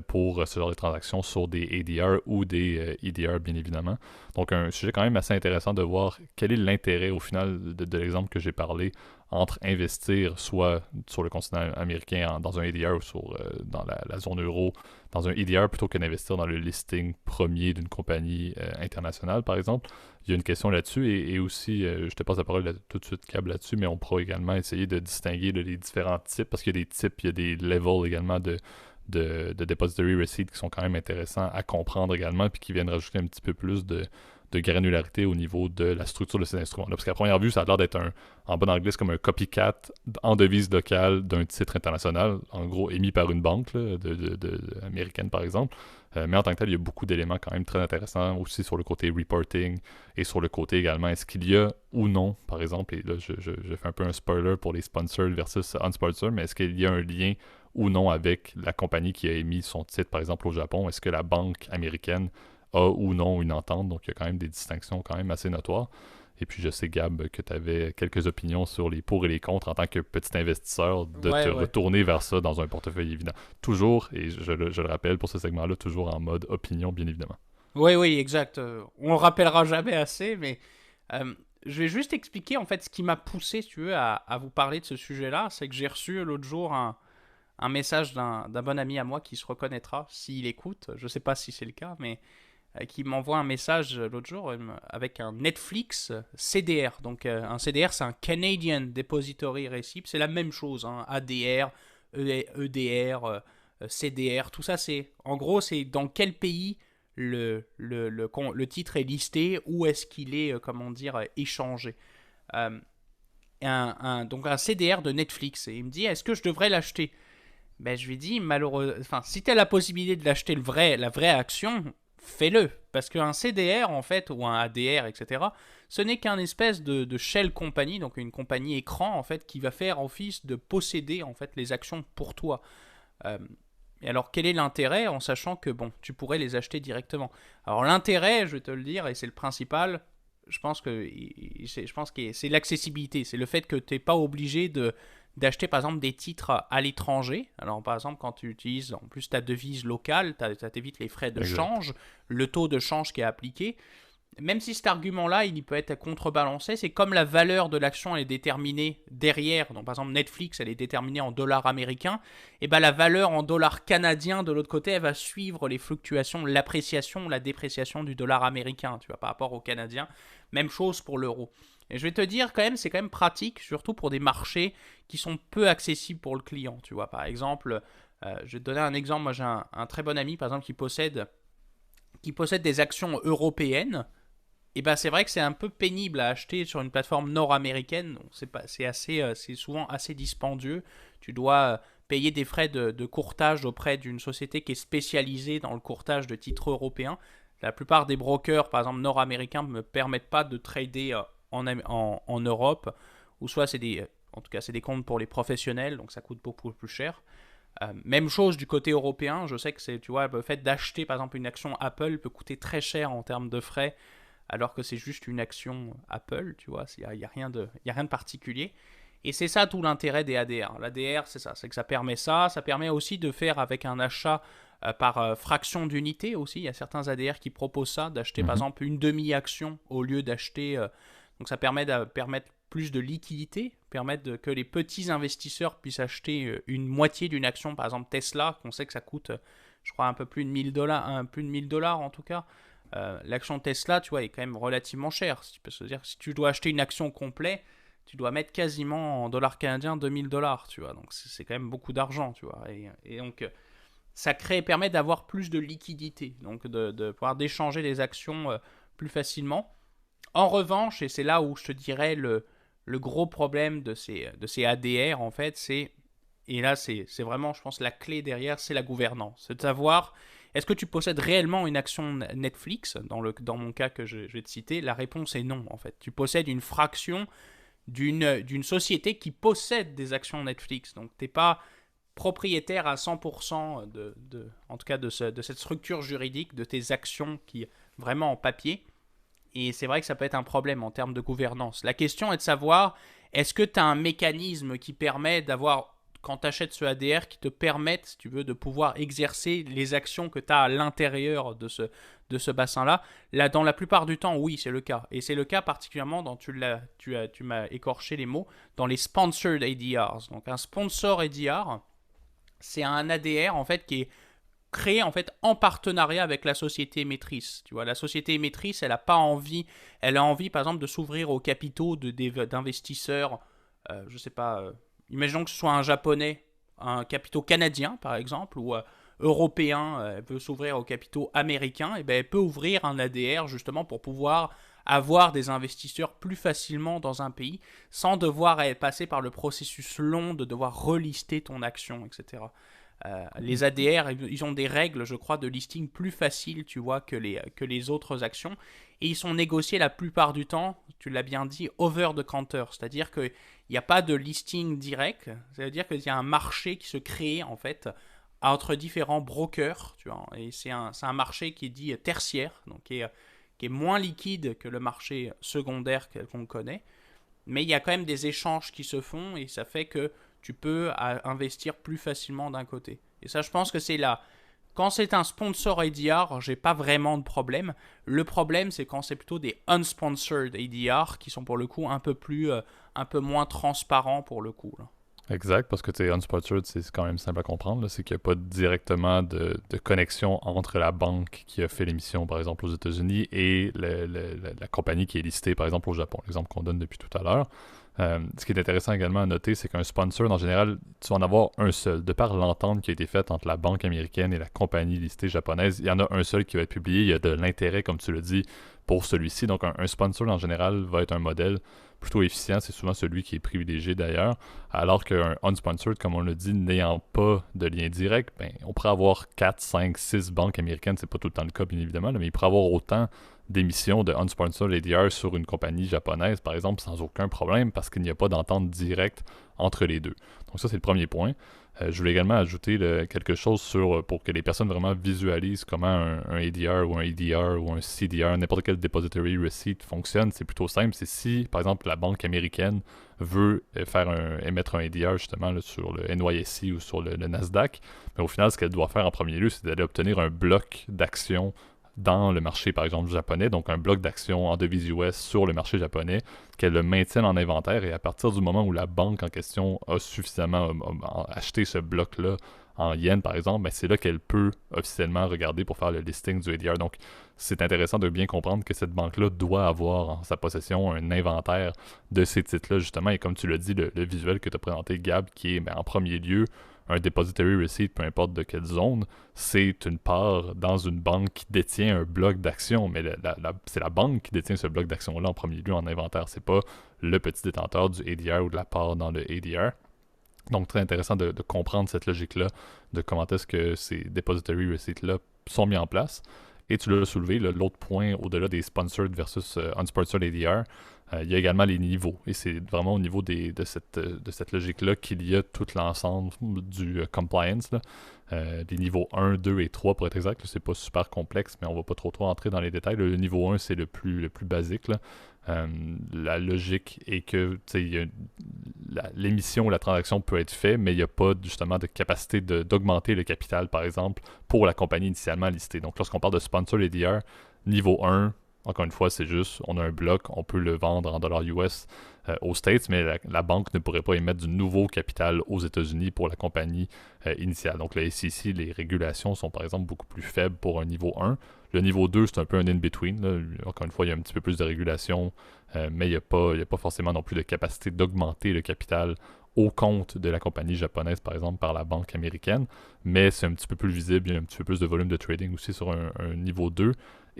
pour ce genre de transactions sur des ADR ou des EDR, bien évidemment. Donc, un sujet quand même assez intéressant de voir quel est l'intérêt, au final, de l'exemple que j'ai parlé, entre investir soit sur le continent américain dans un ADR ou dans la zone euro, dans un EDR, plutôt que d'investir dans le listing premier d'une compagnie internationale, par exemple. il y a une question là-dessus et aussi, je te passe la parole tout de suite, Cab, là-dessus, mais on pourra également essayer de distinguer les différents types, parce qu'il y a des types, il y a des levels également de depository receipts qui sont quand même intéressants à comprendre également, puis qui viennent rajouter un petit peu plus de granularité au niveau de la structure de ces instruments-là. Parce qu'à première vue, ça a l'air d'être en bon anglais, c'est comme un copycat en devise locale d'un titre international, en gros émis par une banque là, américaine par exemple. Mais en tant que tel, il y a beaucoup d'éléments quand même très intéressants aussi sur le côté reporting et sur le côté également, est-ce qu'il y a ou non, par exemple, et là je fais un peu un spoiler pour les sponsored versus unsponsored, mais est-ce qu'il y a un lien ou non avec la compagnie qui a émis son titre, par exemple au Japon? Est-ce que la banque américaine a ou non une entente? Donc il y a quand même des distinctions quand même assez notoires. Et puis je sais, Gab, que tu avais quelques opinions sur les pour et les contre en tant que petit investisseur, de te retourner vers ça dans un portefeuille évident. Toujours, et je le rappelle pour ce segment-là, toujours en mode opinion, bien évidemment. Oui, exact. On le rappellera jamais assez, mais je vais juste expliquer en fait ce qui m'a poussé, si tu veux, à vous parler de ce sujet-là. C'est que j'ai reçu l'autre jour un message d'un bon ami à moi qui se reconnaîtra s'il écoute. Je ne sais pas si c'est le cas, mais qui m'envoie un message l'autre jour avec un Netflix CDR. Donc un CDR, c'est un Canadian Depository Receipt. C'est la même chose, hein. ADR, EDR, CDR, tout ça, c'est en gros, c'est dans quel pays le titre est listé, où est-ce qu'il est, comment dire, échangé. Donc un CDR de Netflix. Et il me dit, est-ce que je devrais l'acheter? Ben, je lui dis, malheureusement, enfin, si tu as la possibilité de l'acheter la vraie action, fais-le. Parce qu'un CDR, en fait, ou un ADR, etc., ce n'est qu'un espèce de shell company, donc une compagnie écran, en fait, qui va faire office de posséder, en fait, les actions pour toi. Et alors, quel est l'intérêt en sachant que, bon, tu pourrais les acheter directement? Alors, l'intérêt, je vais te le dire, et c'est le principal, je pense que c'est l'accessibilité. C'est le fait que tu n'es pas obligé d'acheter par exemple des titres à l'étranger. Alors par exemple quand tu utilises en plus ta devise locale, ça t'évite les frais de change, le taux de change qui est appliqué. Même si cet argument-là, il peut être contrebalancé, c'est comme la valeur de l'action est déterminée derrière, donc par exemple Netflix, elle est déterminée en dollars américains, et ben la valeur en dollars canadiens de l'autre côté, elle va suivre les fluctuations, l'appréciation ou la dépréciation du dollar américain, tu vois, par rapport au canadien. Même chose pour l'euro. Et je vais te dire quand même, c'est quand même pratique, surtout pour des marchés qui sont peu accessibles pour le client, tu vois. Par exemple, je vais te donner un exemple, moi j'ai un très bon ami, par exemple, qui possède des actions européennes. Et ben c'est vrai que c'est un peu pénible à acheter sur une plateforme nord-américaine. C'est souvent assez dispendieux. Tu dois payer des frais de courtage auprès d'une société qui est spécialisée dans le courtage de titres européens. La plupart des brokers, par exemple nord-américains, ne me permettent pas de trader en Europe. Ou soit en tout cas c'est des comptes pour les professionnels, donc ça coûte beaucoup plus cher. Même chose du côté européen. Je sais que tu vois, le fait d'acheter par exemple une action Apple peut coûter très cher en termes de frais, alors que c'est juste une action Apple, tu vois, il n'y a rien de particulier. Et c'est ça tout l'intérêt des ADR. L'ADR, c'est ça, c'est que ça permet aussi de faire avec un achat par fraction d'unité aussi. Il y a certains ADR qui proposent ça, d'acheter par exemple une demi-action au lieu d'acheter... donc ça permet de permettre plus de liquidité, permettre que les petits investisseurs puissent acheter une moitié d'une action, par exemple Tesla, qu'on sait que ça coûte, je crois, un peu plus de $1,000 en tout cas. L'action Tesla, tu vois, est quand même relativement chère. Si tu peux se dire, si tu dois acheter une action complète, tu dois mettre quasiment en dollars canadiens $2,000, tu vois. Donc c'est quand même beaucoup d'argent, tu vois. Et donc ça permet d'avoir plus de liquidité, donc de pouvoir d'échanger les actions plus facilement. En revanche, et c'est là où je te dirais le gros problème de ces ADR, en fait, et là c'est vraiment, je pense, la clé derrière, c'est la gouvernance. C'est de savoir... Est-ce que tu possèdes réellement une action Netflix? Dans mon cas que je vais te citer, la réponse est non, en fait. Tu possèdes une fraction d'une société qui possède des actions Netflix. Donc, tu n'es pas propriétaire à 100% en tout cas de cette structure juridique, de tes actions qui vraiment en papier. Et c'est vrai que ça peut être un problème en termes de gouvernance. La question est de savoir, est-ce que tu as un mécanisme qui permet d'avoir... quand tu achètes ce ADR, qui te permettent, si tu veux, de pouvoir exercer les actions que tu as à l'intérieur de ce bassin-là. Là, dans la plupart du temps, oui, c'est le cas. Et c'est le cas particulièrement dans, tu m'as écorché les mots, dans les sponsored ADRs. Donc un sponsor ADR, c'est un ADR en fait qui est créé en fait en partenariat avec la société émettrice. Tu vois, la société émettrice, elle a pas envie, elle a envie par exemple de s'ouvrir aux capitaux d'investisseurs, je sais pas, imaginons que ce soit un japonais, un capitaux canadien par exemple, ou européen veut s'ouvrir aux capitaux américains, et ben elle peut ouvrir un ADR justement pour pouvoir avoir des investisseurs plus facilement dans un pays sans devoir passer par le processus long de devoir relister ton action, etc. Les ADR, ils ont des règles, je crois, de listing plus faciles, tu vois, que les autres actions. Et ils sont négociés la plupart du temps, tu l'as bien dit, over the counter. C'est-à-dire qu'il n'y a pas de listing direct. C'est-à-dire qu'il y a un marché qui se crée, en fait, entre différents brokers, tu vois. Et c'est un marché qui est dit tertiaire, donc qui est moins liquide que le marché secondaire qu'on connaît. Mais il y a quand même des échanges qui se font et ça fait que tu peux investir plus facilement d'un côté. Et ça, je pense que c'est là. Quand c'est un sponsor ADR, j'ai pas vraiment de problème. Le problème, c'est quand c'est plutôt des unsponsored ADR qui sont pour le coup un peu moins transparents pour le coup, là. Exact, parce que tu sais, unsponsored, c'est quand même simple à comprendre. C'est qu'il n'y a pas directement de connexion entre la banque qui a fait l'émission, par exemple, aux États-Unis et la compagnie qui est listée, par exemple, au Japon, l'exemple qu'on donne depuis tout à l'heure. Ce qui est intéressant également à noter, c'est qu'un sponsor, en général, tu vas en avoir un seul. De par l'entente qui a été faite entre la banque américaine et la compagnie listée japonaise, il y en a un seul qui va être publié. Il y a de l'intérêt, comme tu le dis, pour celui-ci. Donc, un sponsor, en général, va être un modèle plutôt efficient. C'est souvent celui qui est privilégié, d'ailleurs. Alors qu'un unsponsored, comme on le dit, n'ayant pas de lien direct, ben, on pourrait avoir 4, 5, 6 banques américaines. C'est pas tout le temps le cas, bien évidemment, là, mais il pourrait avoir autant d'émissions de unsponsored ADR sur une compagnie japonaise, par exemple, sans aucun problème, parce qu'il n'y a pas d'entente directe entre les deux. Donc ça, c'est le premier point. Je voulais également ajouter quelque chose pour que les personnes vraiment visualisent comment un ADR ou un EDR ou un CDR, n'importe quel depository receipt fonctionne. C'est plutôt simple. C'est si, par exemple, la banque américaine veut émettre un ADR justement là, sur le NYSE ou sur le Nasdaq, mais au final, ce qu'elle doit faire en premier lieu, c'est d'aller obtenir un bloc d'actions dans le marché, par exemple, japonais, donc un bloc d'actions en devise US sur le marché japonais, qu'elle le maintienne en inventaire, et à partir du moment où la banque en question a suffisamment acheté ce bloc-là en yens, par exemple, ben c'est là qu'elle peut officiellement regarder pour faire le listing du ADR. Donc, c'est intéressant de bien comprendre que cette banque-là doit avoir en sa possession un inventaire de ces titres-là, justement, et comme tu l'as dit, le visuel que tu as présenté, Gab, qui est en premier lieu un depository receipt, peu importe de quelle zone, c'est une part dans une banque qui détient un bloc d'actions, mais c'est la banque qui détient ce bloc d'actions-là en premier lieu en inventaire. C'est pas le petit détenteur du ADR ou de la part dans le ADR. Donc, très intéressant de comprendre cette logique-là, de comment est-ce que ces depository receipts-là sont mis en place. Et tu l'as soulevé, l'autre point, au-delà des sponsored versus unsponsored ADR, il y a également les niveaux. Et c'est vraiment au niveau de cette logique-là qu'il y a tout l'ensemble du compliance. Les niveaux 1, 2 et 3, pour être exact. C'est pas super complexe, mais on va pas trop entrer dans les détails. Le niveau 1, c'est le plus basique. La logique est que l'émission ou la transaction peut être faite, mais il n'y a pas justement de capacité d'augmenter le capital, par exemple, pour la compagnie initialement listée. Donc lorsqu'on parle de sponsor ADR, niveau 1, encore une fois, c'est juste, on a un bloc, on peut le vendre en dollars US aux States, mais la banque ne pourrait pas émettre du nouveau capital aux États-Unis pour la compagnie initiale. Donc, la SEC, les régulations sont par exemple beaucoup plus faibles pour un niveau 1. Le niveau 2, c'est un peu un in-between. Là. Encore une fois, il y a un petit peu plus de régulation, mais il n'y a pas forcément non plus de capacité d'augmenter le capital au compte de la compagnie japonaise, par exemple, par la banque américaine. Mais c'est un petit peu plus visible, il y a un petit peu plus de volume de trading aussi sur un niveau 2.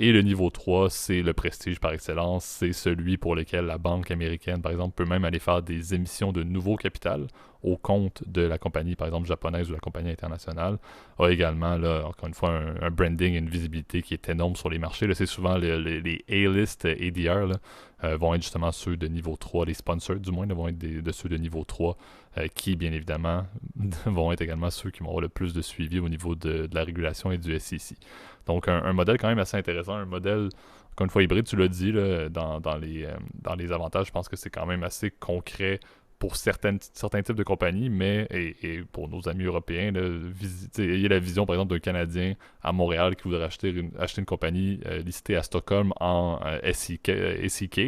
Et le niveau 3, c'est le prestige par excellence. C'est celui pour lequel la banque américaine, par exemple, peut même aller faire des émissions de nouveau capital au compte de la compagnie, par exemple, japonaise ou la compagnie internationale. A également, là, encore une fois, un branding et une visibilité qui est énorme sur les marchés. Là, c'est souvent les A-list ADR vont être justement ceux de niveau 3. Les sponsors, du moins, là, vont être de ceux de niveau 3 qui, bien évidemment, vont être également ceux qui vont avoir le plus de suivi au niveau de la régulation et du SEC. Donc, un modèle quand même assez intéressant, un modèle, encore une fois, hybride, tu l'as dit, là, dans les avantages, je pense que c'est quand même assez concret pour certains types de compagnies, mais et pour nos amis européens, ayez la vision, par exemple, d'un Canadien à Montréal qui voudrait acheter une compagnie listée à Stockholm en SEK,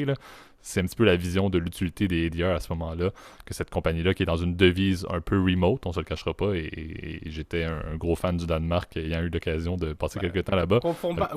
là. c'est un petit peu la vision de l'utilité des ADR à ce moment-là, que cette compagnie-là qui est dans une devise un peu remote, on se le cachera pas, et j'étais un gros fan du Danemark ayant eu l'occasion de passer quelques temps là-bas.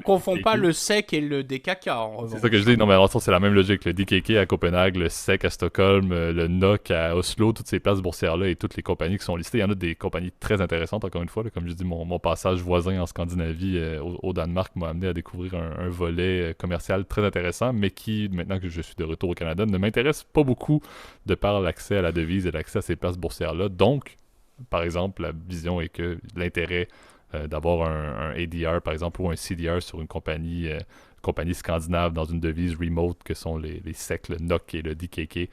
Confond pas le SEC et le DKK en revanche. C'est ça que je dis, non mais alors ça c'est la même logique, le DKK à Copenhague, le SEC à Stockholm, le NOK à Oslo, toutes ces places boursières-là et toutes les compagnies qui sont listées, il y en a des compagnies très intéressantes encore une fois, là, comme je dis, mon passage voisin en Scandinavie au Danemark m'a amené à découvrir un volet commercial très intéressant, mais qui, maintenant que je suis de retour au Canada, ne m'intéresse pas beaucoup de par l'accès à la devise et l'accès à ces places boursières-là. Donc, par exemple, la vision est que l'intérêt d'avoir un ADR, par exemple, ou un CDR sur une compagnie scandinave dans une devise remote que sont les SEC, le NOK et le DKK,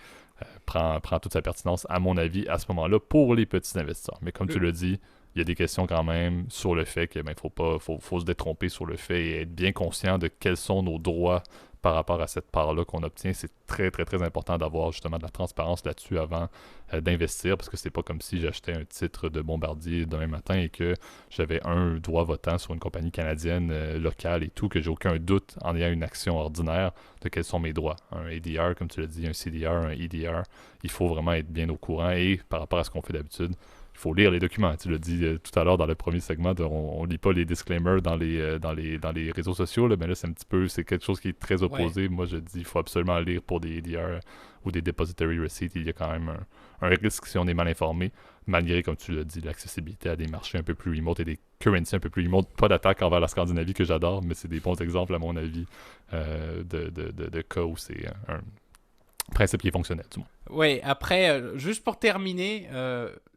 prend toute sa pertinence, à mon avis, à ce moment-là, pour les petits investisseurs. Mais comme tu l'as dit, il y a des questions quand même sur le fait qu'il faut se détromper sur le fait et être bien conscient de quels sont nos droits par rapport à cette part-là qu'on obtient. C'est très, très, très important d'avoir justement de la transparence là-dessus avant d'investir, parce que c'est pas comme si j'achetais un titre de Bombardier demain matin et que j'avais un droit votant sur une compagnie canadienne locale et tout, que j'ai aucun doute en ayant une action ordinaire de quels sont mes droits. Un ADR, comme tu l'as dit, un CDR, un EDR, il faut vraiment être bien au courant et par rapport à ce qu'on fait d'habitude, il faut lire les documents. Tu l'as dit tout à l'heure dans le premier segment, on lit pas les disclaimers dans les réseaux sociaux, là, mais là c'est quelque chose qui est très opposé. Ouais. Moi je dis il faut absolument lire pour des ADR ou des depository receipts. Il y a quand même un risque si on est mal informé, malgré, comme tu l'as dit, l'accessibilité à des marchés un peu plus remote et des currencies un peu plus remote. Pas d'attaque envers la Scandinavie que j'adore, mais c'est des bons exemples à mon avis de cas où c'est un principe qui est fonctionnel, du moins. Ouais, après, juste pour terminer,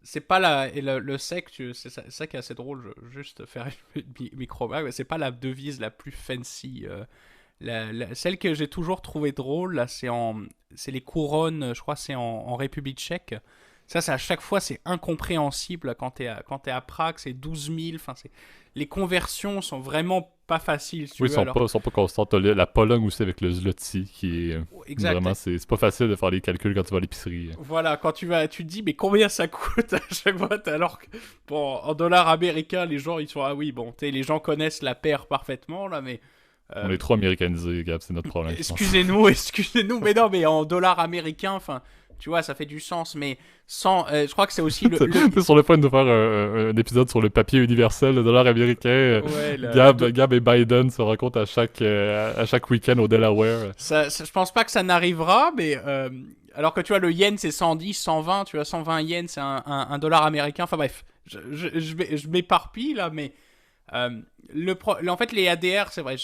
c'est pas le SEC, c'est ça qui est assez drôle, juste faire une micro-blague, c'est pas la devise la plus fancy. Celle que j'ai toujours trouvée drôle, là, c'est les couronnes, je crois, c'est en République tchèque. Ça, à chaque fois, c'est incompréhensible quand t'es à Prague, c'est 12 000. Enfin, les conversions sont vraiment pas faciles. Oui, sont pas constantes. La Pologne aussi avec le zloty qui est vraiment, c'est pas facile de faire les calculs quand tu vas à l'épicerie. Voilà, quand tu te dis, mais combien ça coûte à chaque fois, alors que, bon, en dollars américains, les gens, ils sont, ah oui, bon, les gens connaissent la paire parfaitement, là, mais... On est trop américanisés, Gab, c'est notre problème. Excusez-nous, mais non, mais en dollars américains, enfin... Tu vois, ça fait du sens, mais sans. Je crois que c'est aussi C'est sur le point de faire un épisode sur le papier universel, le dollar américain. Ouais, Gab et Biden se rencontrent à chaque week-end au Delaware. Je pense pas que ça n'arrivera, mais. Alors que tu vois, le yen c'est 110, 120, tu vois, 120 yens c'est un dollar américain. Enfin bref, je m'éparpille là, mais. En fait, les ADR, c'est vrai,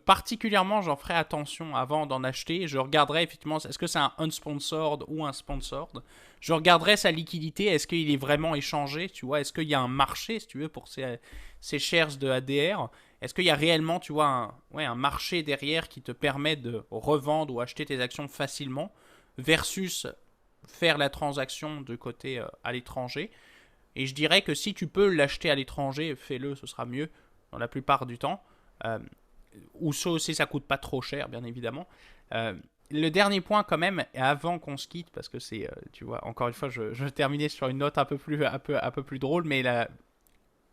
particulièrement, j'en ferai attention avant d'en acheter. Je regarderai effectivement, est-ce que c'est un unsponsored ou un sponsored. Je regarderai sa liquidité, est-ce qu'il est vraiment échangé, tu vois, est-ce qu'il y a un marché, si tu veux, pour ces shares de ADR. Est-ce qu'il y a réellement, tu vois, un marché derrière qui te permet de revendre ou acheter tes actions facilement versus faire la transaction de côté à l'étranger. Et je dirais que si tu peux l'acheter à l'étranger, fais-le, ce sera mieux dans la plupart du temps. Ou ça aussi, ça coûte pas trop cher, bien évidemment. Le dernier point quand même, avant qu'on se quitte, parce que c'est, tu vois, encore une fois, je terminais sur une note un peu plus drôle, mais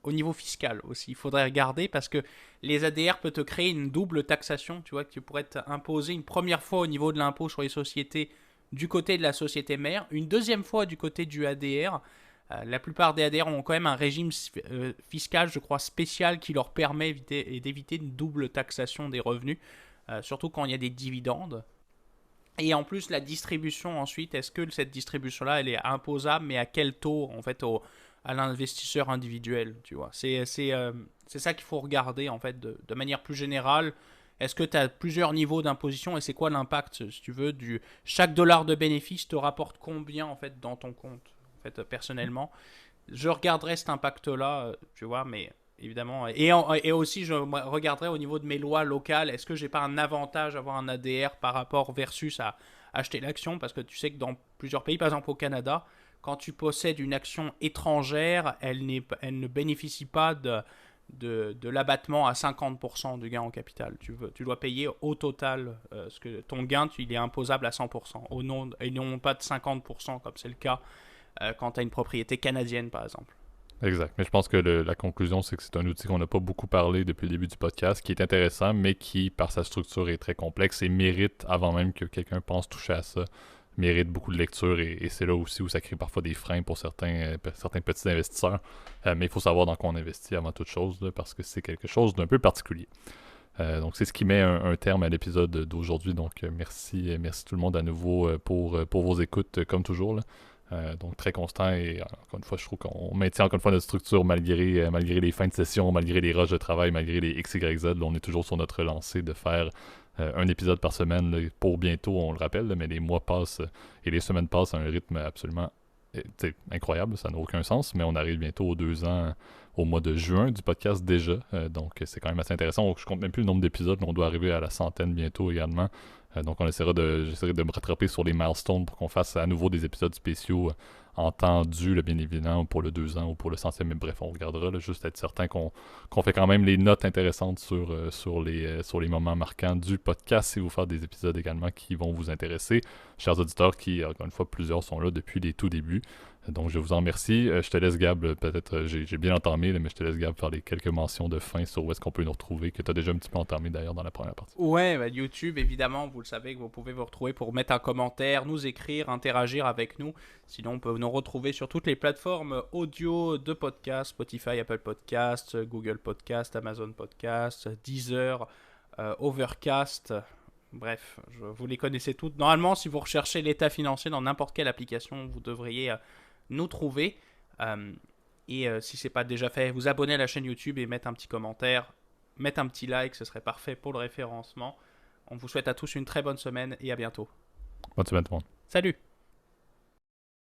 au niveau fiscal aussi, il faudrait regarder parce que les ADR peuvent te créer une double taxation, tu vois, que tu pourrais t'imposer une première fois au niveau de l'impôt sur les sociétés du côté de la société mère, une deuxième fois du côté du ADR. La plupart des ADR ont quand même un régime fiscal, je crois, spécial qui leur permet d'éviter une double taxation des revenus, surtout quand il y a des dividendes. Et en plus, la distribution ensuite, est-ce que cette distribution-là, elle est imposable, mais à quel taux, en fait, à l'investisseur individuel, tu vois. C'est ça qu'il faut regarder, en fait, de manière plus générale. Est-ce que tu as plusieurs niveaux d'imposition et c'est quoi l'impact, si tu veux, chaque dollar de bénéfice te rapporte combien, en fait, dans ton compte? En fait, personnellement, je regarderai cet impact-là, tu vois, mais évidemment, et aussi je regarderai au niveau de mes lois locales, est-ce que j'ai pas un avantage à avoir un ADR par rapport versus à acheter l'action, parce que tu sais que dans plusieurs pays, par exemple au Canada, quand tu possèdes une action étrangère, elle ne bénéficie pas de l'abattement à 50% du gain en capital. Tu dois payer au total, parce que ton gain, il est imposable à 100%, et non pas de 50%, comme c'est le cas quand tu as une propriété canadienne, par exemple. Exact. Mais je pense que la conclusion, c'est que c'est un outil qu'on n'a pas beaucoup parlé depuis le début du podcast, qui est intéressant, mais qui, par sa structure, est très complexe et mérite, avant même que quelqu'un pense toucher à ça, mérite beaucoup de lecture. Et c'est là aussi où ça crée parfois des freins pour certains petits investisseurs. Mais il faut savoir dans quoi on investit avant toute chose, là, parce que c'est quelque chose d'un peu particulier. Donc c'est ce qui met un terme à l'épisode d'aujourd'hui. Donc merci tout le monde à nouveau pour vos écoutes comme toujours, là. Donc très constant et encore une fois je trouve qu'on maintient encore une fois notre structure malgré les fins de session, malgré les rushs de travail, malgré les X, Y, Z. Là, on est toujours sur notre lancée de faire un épisode par semaine là, pour bientôt, on le rappelle, là, mais les mois passent et les semaines passent à un rythme absolument incroyable, ça n'a aucun sens, mais on arrive bientôt aux 2 ans au mois de juin du podcast déjà, donc c'est quand même assez intéressant. Je compte même plus le nombre d'épisodes, mais on doit arriver à la centaine bientôt également. Donc j'essaierai de me rattraper sur les milestones pour qu'on fasse à nouveau des épisodes spéciaux en temps dû, là, bien évidemment, pour le 2 ans ou pour le centième. Mais bref, on regardera, là, juste être certain qu'on fait quand même les notes intéressantes sur les moments marquants du podcast et vous faire des épisodes également qui vont vous intéresser. Chers auditeurs qui, encore une fois, plusieurs sont là depuis les tout débuts. Donc, je vous en remercie. Je te laisse, Gab, peut-être, j'ai bien entamé, là, mais je te laisse, Gab, faire les quelques mentions de fin sur où est-ce qu'on peut nous retrouver, que tu as déjà un petit peu entamé d'ailleurs dans la première partie. Ouais, bah, YouTube, évidemment, vous le savez que vous pouvez vous retrouver pour mettre un commentaire, nous écrire, interagir avec nous. Sinon, on peut nous retrouver sur toutes les plateformes audio de podcast, Spotify, Apple Podcast, Google Podcast, Amazon Podcast, Deezer, Overcast. Bref, vous les connaissez toutes. Normalement, si vous recherchez l'état financier dans n'importe quelle application, vous devriez nous trouver. Si c'est pas déjà fait, vous abonner à la chaîne YouTube et mettre un petit commentaire, mettre un petit like, ce serait parfait pour le référencement. On vous souhaite à tous une très bonne semaine et à bientôt. Bonne semaine tout le monde. Salut!